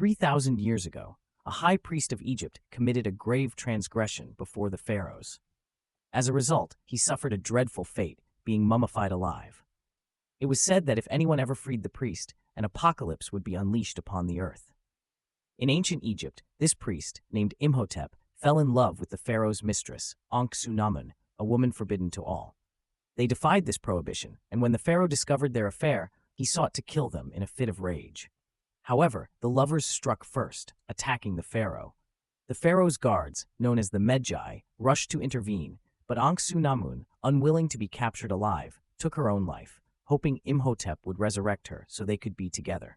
3,000 years ago, a high priest of Egypt committed a grave transgression before the pharaohs. As a result, he suffered a dreadful fate, being mummified alive. It was said that if anyone ever freed the priest, an apocalypse would be unleashed upon the earth. In ancient Egypt, this priest, named Imhotep, fell in love with the pharaoh's mistress, Ankh-Su-Namun, a woman forbidden to all. They defied this prohibition, and when the pharaoh discovered their affair, he sought to kill them in a fit of rage. However, the lovers struck first, attacking the pharaoh. The pharaoh's guards, known as the Medjai, rushed to intervene, but Ankh-Su-Namun, unwilling to be captured alive, took her own life, hoping Imhotep would resurrect her so they could be together.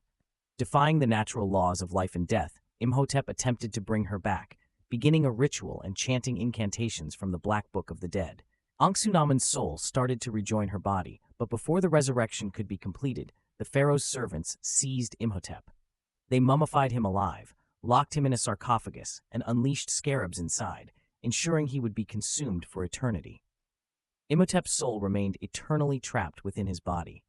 Defying the natural laws of life and death, Imhotep attempted to bring her back, beginning a ritual and chanting incantations from the Black Book of the Dead. Ankh-Su-Namun's soul started to rejoin her body, but before the resurrection could be completed, the pharaoh's servants seized Imhotep. They mummified him alive, locked him in a sarcophagus, and unleashed scarabs inside, ensuring he would be consumed for eternity. Imhotep's soul remained eternally trapped within his body.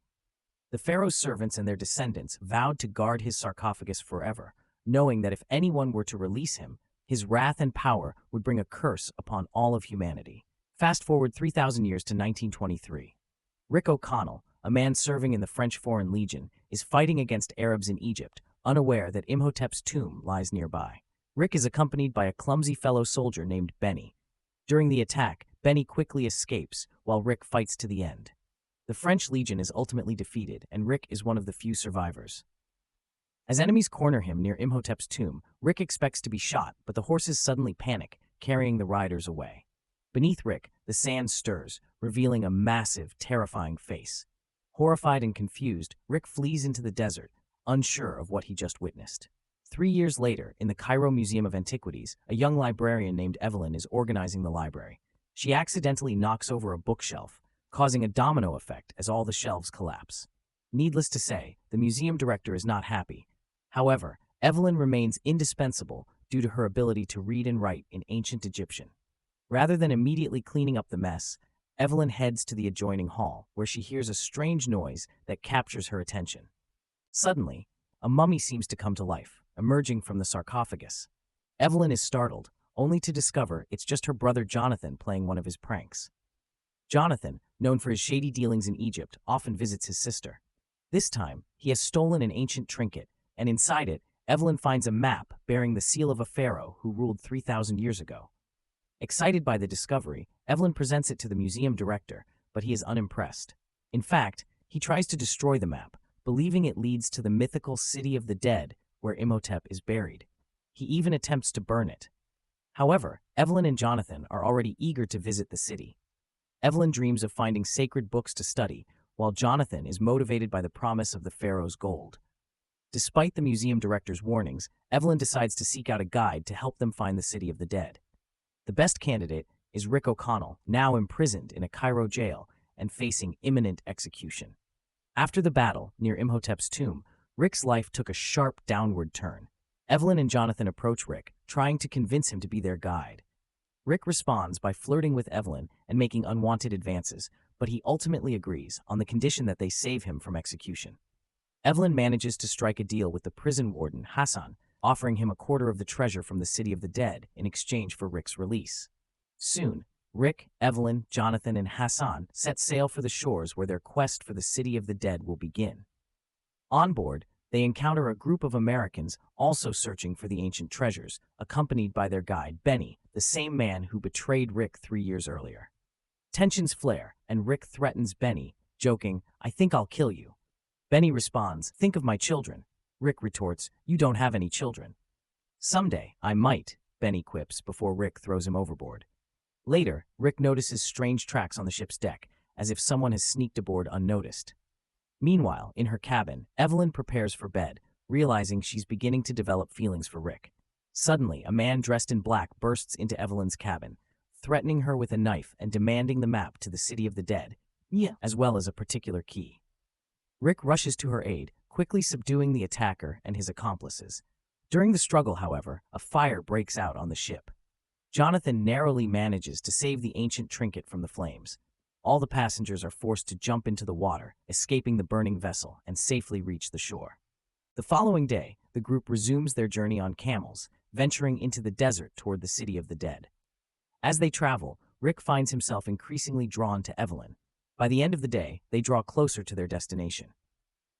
The pharaoh's servants and their descendants vowed to guard his sarcophagus forever, knowing that if anyone were to release him, his wrath and power would bring a curse upon all of humanity. Fast forward 3,000 years to 1923. Rick O'Connell, a man serving in the French Foreign Legion, is fighting against Arabs in Egypt, unaware that Imhotep's tomb lies nearby. Rick is accompanied by a clumsy fellow soldier named Benny. During the attack, Benny quickly escapes, while Rick fights to the end. The French Legion is ultimately defeated, and Rick is one of the few survivors. As enemies corner him near Imhotep's tomb, Rick expects to be shot, but the horses suddenly panic, carrying the riders away. Beneath Rick, the sand stirs, revealing a massive, terrifying face. Horrified and confused, Rick flees into the desert, unsure of what he just witnessed. 3 years later, in the Cairo Museum of Antiquities, a young librarian named Evelyn is organizing the library. She accidentally knocks over a bookshelf, causing a domino effect as all the shelves collapse. Needless to say, the museum director is not happy. However, Evelyn remains indispensable due to her ability to read and write in ancient Egyptian. Rather than immediately cleaning up the mess, Evelyn heads to the adjoining hall, where she hears a strange noise that captures her attention. Suddenly, a mummy seems to come to life, emerging from the sarcophagus. Evelyn is startled, only to discover it's just her brother Jonathan playing one of his pranks. Jonathan, known for his shady dealings in Egypt, often visits his sister. This time, he has stolen an ancient trinket, and inside it, Evelyn finds a map bearing the seal of a pharaoh who ruled 3,000 years ago. Excited by the discovery, Evelyn presents it to the museum director, but he is unimpressed. In fact, he tries to destroy the map, believing it leads to the mythical city of the dead where Imhotep is buried. He even attempts to burn it. However, Evelyn and Jonathan are already eager to visit the city. Evelyn dreams of finding sacred books to study, while Jonathan is motivated by the promise of the pharaoh's gold. Despite the museum director's warnings, Evelyn decides to seek out a guide to help them find the city of the dead. The best candidate is Rick O'Connell, now imprisoned in a Cairo jail and facing imminent execution. After the battle near Imhotep's tomb, Rick's life took a sharp downward turn. Evelyn and Jonathan approach Rick, trying to convince him to be their guide. Rick responds by flirting with Evelyn and making unwanted advances, but he ultimately agrees on the condition that they save him from execution. Evelyn manages to strike a deal with the prison warden, Hassan, offering him a quarter of the treasure from the city of the dead in exchange for Rick's release. Soon, Rick, Evelyn, Jonathan, and Hassan set sail for the shores where their quest for the city of the dead will begin. On board, they encounter a group of Americans also searching for the ancient treasures, accompanied by their guide, Benny, the same man who betrayed Rick 3 years earlier. Tensions flare, and Rick threatens Benny, joking, "I think I'll kill you." Benny responds, "Think of my children." Rick retorts, "You don't have any children." "Someday, I might," Benny quips before Rick throws him overboard. Later, Rick notices strange tracks on the ship's deck, as if someone has sneaked aboard unnoticed. Meanwhile, in her cabin, Evelyn prepares for bed, realizing she's beginning to develop feelings for Rick. Suddenly, a man dressed in black bursts into Evelyn's cabin, threatening her with a knife and demanding the map to the city of the dead, as well as a particular key. Rick rushes to her aid, quickly subduing the attacker and his accomplices. During the struggle, however, a fire breaks out on the ship. Jonathan narrowly manages to save the ancient trinket from the flames. All the passengers are forced to jump into the water, escaping the burning vessel, and safely reach the shore. The following day, the group resumes their journey on camels, venturing into the desert toward the city of the dead. As they travel, Rick finds himself increasingly drawn to Evelyn. By the end of the day, they draw closer to their destination.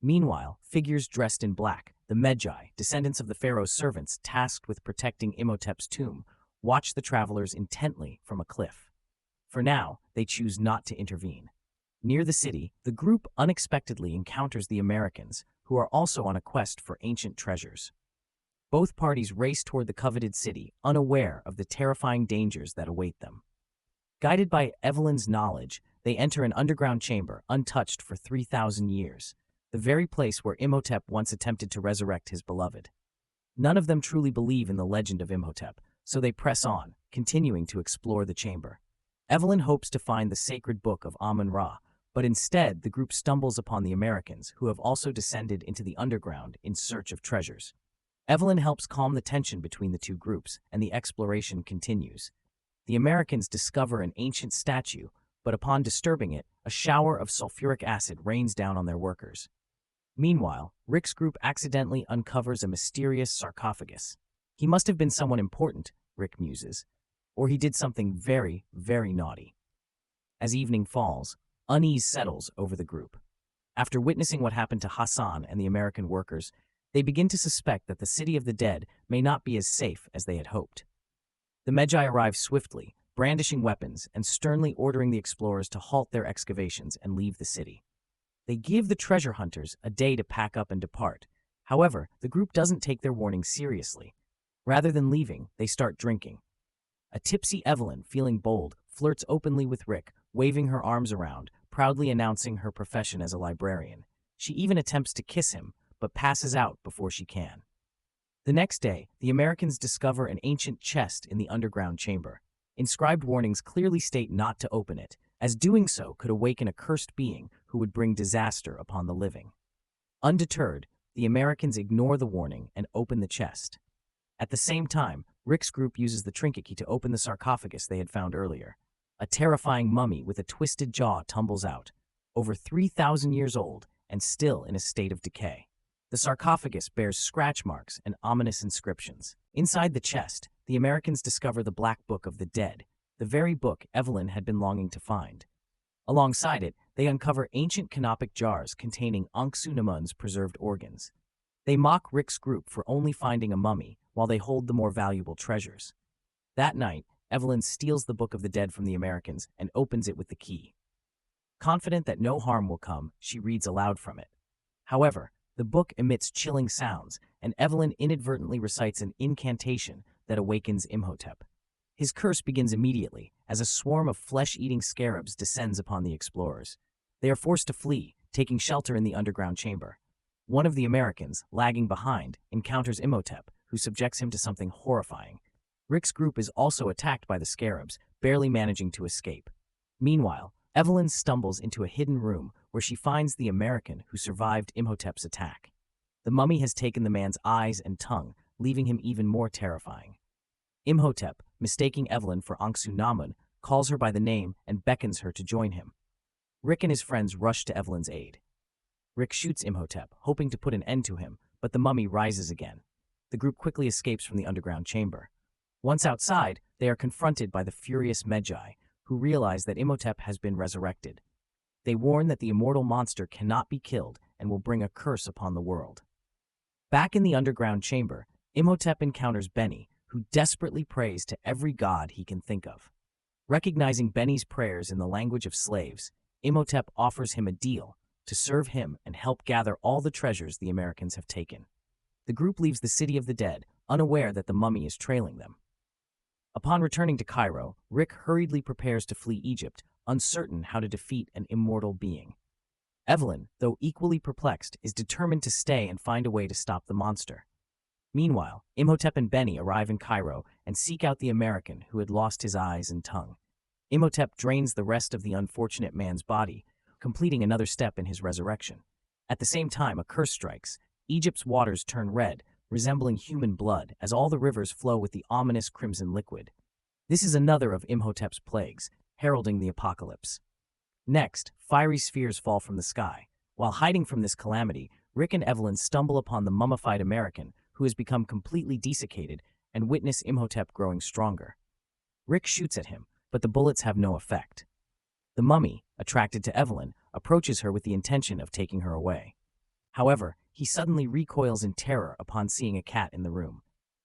Meanwhile, figures dressed in black, the Magi, descendants of the pharaoh's servants tasked with protecting Imhotep's tomb, watch the travelers intently from a cliff. For now, they choose not to intervene. Near the city, the group unexpectedly encounters the Americans, who are also on a quest for ancient treasures. Both parties race toward the coveted city, unaware of the terrifying dangers that await them. Guided by Evelyn's knowledge, they enter an underground chamber untouched for 3,000 years, the very place where Imhotep once attempted to resurrect his beloved. None of them truly believe in the legend of Imhotep, so they press on, continuing to explore the chamber. Evelyn hopes to find the sacred book of Amun-Ra, but instead the group stumbles upon the Americans, who have also descended into the underground in search of treasures. Evelyn helps calm the tension between the two groups, and the exploration continues. The Americans discover an ancient statue, but upon disturbing it, a shower of sulfuric acid rains down on their workers. Meanwhile, Rick's group accidentally uncovers a mysterious sarcophagus. He must have been someone important, Rick muses, or he did something very, very naughty. As evening falls, unease settles over the group. After witnessing what happened to Hassan and the American workers, they begin to suspect that the city of the dead may not be as safe as they had hoped. The Magi arrive swiftly, brandishing weapons and sternly ordering the explorers to halt their excavations and leave the city. They give the treasure hunters a day to pack up and depart. However, the group doesn't take their warning seriously. Rather than leaving, they start drinking. A tipsy Evelyn, feeling bold, flirts openly with Rick, waving her arms around, proudly announcing her profession as a librarian. She even attempts to kiss him, but passes out before she can. The next day, the Americans discover an ancient chest in the underground chamber. Inscribed warnings clearly state not to open it, as doing so could awaken a cursed being who would bring disaster upon the living. Undeterred, the Americans ignore the warning and open the chest. At the same time, Rick's group uses the trinket key to open the sarcophagus they had found earlier. A terrifying mummy with a twisted jaw tumbles out, over 3,000 years old and still in a state of decay. The sarcophagus bears scratch marks and ominous inscriptions. Inside the chest, the Americans discover the Black Book of the Dead, the very book Evelyn had been longing to find. Alongside it, they uncover ancient canopic jars containing Ankhsu-Namun's preserved organs. They mock Rick's group for only finding a mummy, while they hold the more valuable treasures. That night, Evelyn steals the Book of the Dead from the Americans and opens it with the key. Confident that no harm will come, she reads aloud from it. However, the book emits chilling sounds, and Evelyn inadvertently recites an incantation that awakens Imhotep. His curse begins immediately, as a swarm of flesh-eating scarabs descends upon the explorers. They are forced to flee, taking shelter in the underground chamber. One of the Americans, lagging behind, encounters Imhotep, who subjects him to something horrifying. Rick's group is also attacked by the scarabs, barely managing to escape. Meanwhile, Evelyn stumbles into a hidden room where she finds the American who survived Imhotep's attack. The mummy has taken the man's eyes and tongue, leaving him even more terrifying. Imhotep, mistaking Evelyn for Ankhsu-Namun, calls her by the name and beckons her to join him. Rick and his friends rush to Evelyn's aid. Rick shoots Imhotep, hoping to put an end to him, but the mummy rises again. The group quickly escapes from the underground chamber. Once outside, they are confronted by the furious Magi, who realize that Imhotep has been resurrected. They warn that the immortal monster cannot be killed and will bring a curse upon the world. Back in the underground chamber, Imhotep encounters Beni, who desperately prays to every god he can think of. Recognizing Beni's prayers in the language of slaves, Imhotep offers him a deal to serve him and help gather all the treasures the Americans have taken. The group leaves the city of the dead, unaware that the mummy is trailing them. Upon returning to Cairo, Rick hurriedly prepares to flee Egypt, uncertain how to defeat an immortal being. Evelyn, though equally perplexed, is determined to stay and find a way to stop the monster. Meanwhile, Imhotep and Beni arrive in Cairo and seek out the American who had lost his eyes and tongue. Imhotep drains the rest of the unfortunate man's body, completing another step in his resurrection. At the same time, a curse strikes. Egypt's waters turn red, resembling human blood, as all the rivers flow with the ominous crimson liquid. This is another of Imhotep's plagues, heralding the apocalypse. Next, fiery spheres fall from the sky. While hiding from this calamity, Rick and Evelyn stumble upon the mummified American, who has become completely desiccated, and witness Imhotep growing stronger. Rick shoots at him, but the bullets have no effect. The mummy, attracted to Evelyn, approaches her with the intention of taking her away. However, he suddenly recoils in terror upon seeing a cat in the room.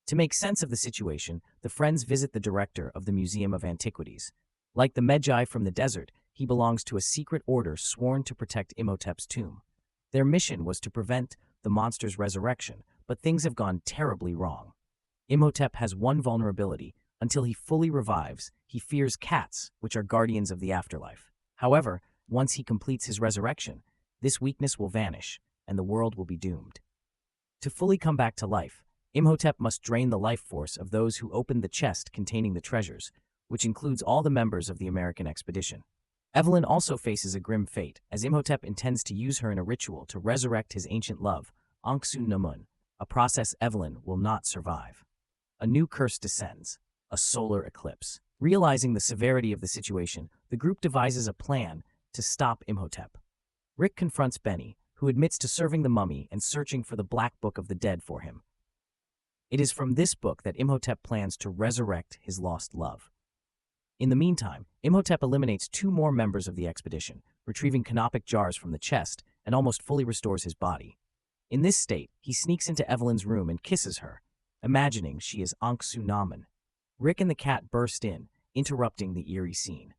To make sense of the situation, the friends visit the director of the Museum of Antiquities. Like the Magi from the desert, he belongs to a secret order sworn to protect Imhotep's tomb. Their mission was to prevent the monster's resurrection, but things have gone terribly wrong. Imhotep has one vulnerability. Until he fully revives, he fears cats, which are guardians of the afterlife. However, once he completes his resurrection, this weakness will vanish, and the world will be doomed. To fully come back to life, Imhotep must drain the life force of those who opened the chest containing the treasures, which includes all the members of the American expedition. Evelyn also faces a grim fate, as Imhotep intends to use her in a ritual to resurrect his ancient love, Ankhsu-Namun, a process Evelyn will not survive. A new curse descends. A solar eclipse. Realizing the severity of the situation, the group devises a plan to stop Imhotep. Rick confronts Benny, who admits to serving the mummy and searching for the Black Book of the Dead for him. It is from this book that Imhotep plans to resurrect his lost love. In the meantime, Imhotep eliminates 2 more members of the expedition, retrieving canopic jars from the chest, and almost fully restores his body. In this state, he sneaks into Evelyn's room and kisses her, imagining she is Ankhsu-Namun. Rick and the cat burst in, interrupting the eerie scene.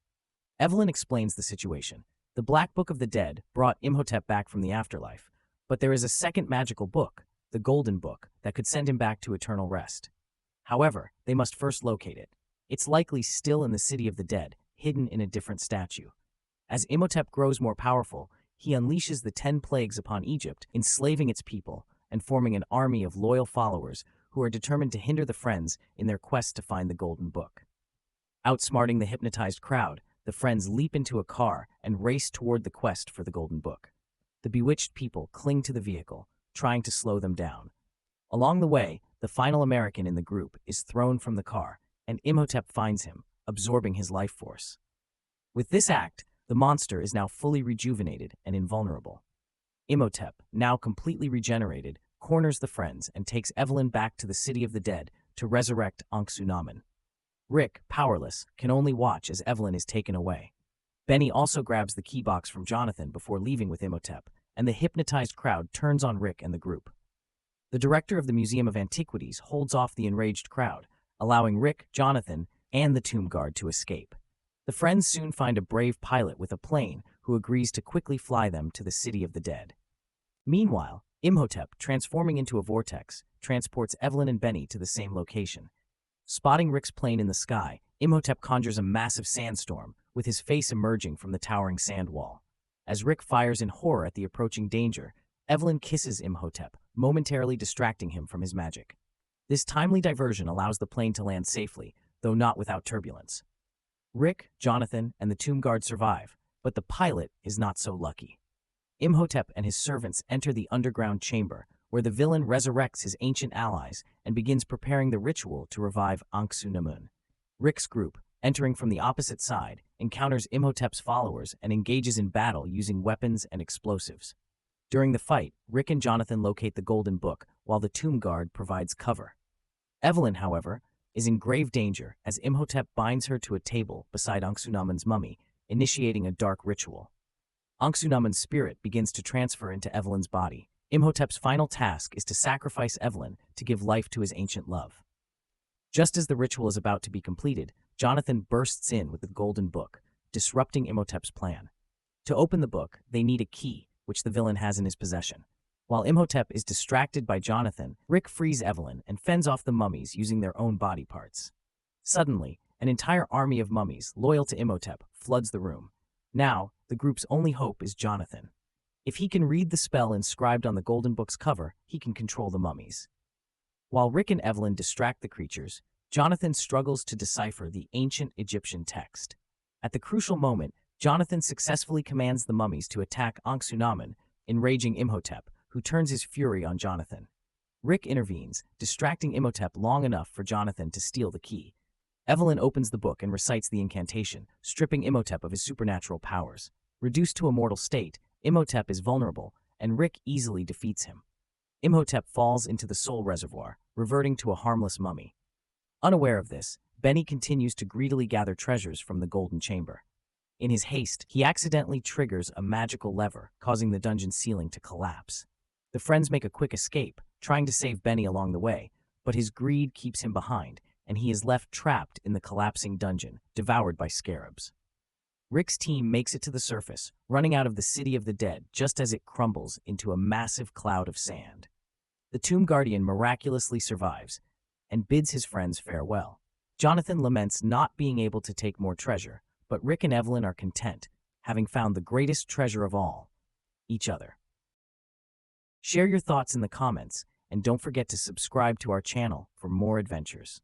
Evelyn explains the situation. The Black Book of the Dead brought Imhotep back from the afterlife, but there is a second magical book, the Golden Book, that could send him back to eternal rest. However, they must first locate it. It's likely still in the City of the Dead, hidden in a different statue. As Imhotep grows more powerful, he unleashes the 10 plagues upon Egypt, enslaving its people and forming an army of loyal followers who are determined to hinder the friends in their quest to find the Golden Book. Outsmarting the hypnotized crowd, the friends leap into a car and race toward the quest for the Golden Book. The bewitched people cling to the vehicle, trying to slow them down. Along the way, the final American in the group is thrown from the car, and Imhotep finds him, absorbing his life force. With this act, the monster is now fully rejuvenated and invulnerable. Imhotep, now completely regenerated, corners the friends and takes Evelyn back to the City of the Dead to resurrect Ankhsu-Namun. Rick, powerless, can only watch as Evelyn is taken away. Benny also grabs the key box from Jonathan before leaving with Imhotep, and the hypnotized crowd turns on Rick and the group. The director of the Museum of Antiquities holds off the enraged crowd, allowing Rick, Jonathan, and the tomb guard to escape. The friends soon find a brave pilot with a plane who agrees to quickly fly them to the City of the Dead. Meanwhile, Imhotep, transforming into a vortex, transports Evelyn and Benny to the same location. Spotting Rick's plane in the sky, Imhotep conjures a massive sandstorm, with his face emerging from the towering sand wall. As Rick fires in horror at the approaching danger, Evelyn kisses Imhotep, momentarily distracting him from his magic. This timely diversion allows the plane to land safely, though not without turbulence. Rick, Jonathan, and the tomb guard survive, but the pilot is not so lucky. Imhotep and his servants enter the underground chamber, where the villain resurrects his ancient allies and begins preparing the ritual to revive Ankhsu-Namun. Rick's group, entering from the opposite side, encounters Imhotep's followers and engages in battle using weapons and explosives. During the fight, Rick and Jonathan locate the Golden Book, while the tomb guard provides cover. Evelyn, however, is in grave danger as Imhotep binds her to a table beside Ankhsu-Namun's mummy, initiating a dark ritual. Ankhsu-Namun's spirit begins to transfer into Evelyn's body. Imhotep's final task is to sacrifice Evelyn to give life to his ancient love. Just as the ritual is about to be completed, Jonathan bursts in with the Golden Book, disrupting Imhotep's plan. To open the book, they need a key, which the villain has in his possession. While Imhotep is distracted by Jonathan, Rick frees Evelyn and fends off the mummies using their own body parts. Suddenly, an entire army of mummies, loyal to Imhotep, floods the room. Now, the group's only hope is Jonathan. If he can read the spell inscribed on the Golden Book's cover, he can control the mummies. While Rick and Evelyn distract the creatures, Jonathan struggles to decipher the ancient Egyptian text. At the crucial moment, Jonathan successfully commands the mummies to attack Ankhsu-Namun, enraging Imhotep, who turns his fury on Jonathan. Rick intervenes, distracting Imhotep long enough for Jonathan to steal the key. Evelyn opens the book and recites the incantation, stripping Imhotep of his supernatural powers. Reduced to a mortal state, Imhotep is vulnerable, and Rick easily defeats him. Imhotep falls into the soul reservoir, reverting to a harmless mummy. Unaware of this, Benny continues to greedily gather treasures from the golden chamber. In his haste, he accidentally triggers a magical lever, causing the dungeon ceiling to collapse. The friends make a quick escape, trying to save Benny along the way, but his greed keeps him behind, and he is left trapped in the collapsing dungeon, devoured by scarabs. Rick's team makes it to the surface, running out of the city of the dead just as it crumbles into a massive cloud of sand. The Tomb Guardian miraculously survives and bids his friends farewell. Jonathan laments not being able to take more treasure, but Rick and Evelyn are content, having found the greatest treasure of all, each other. Share your thoughts in the comments, and don't forget to subscribe to our channel for more adventures.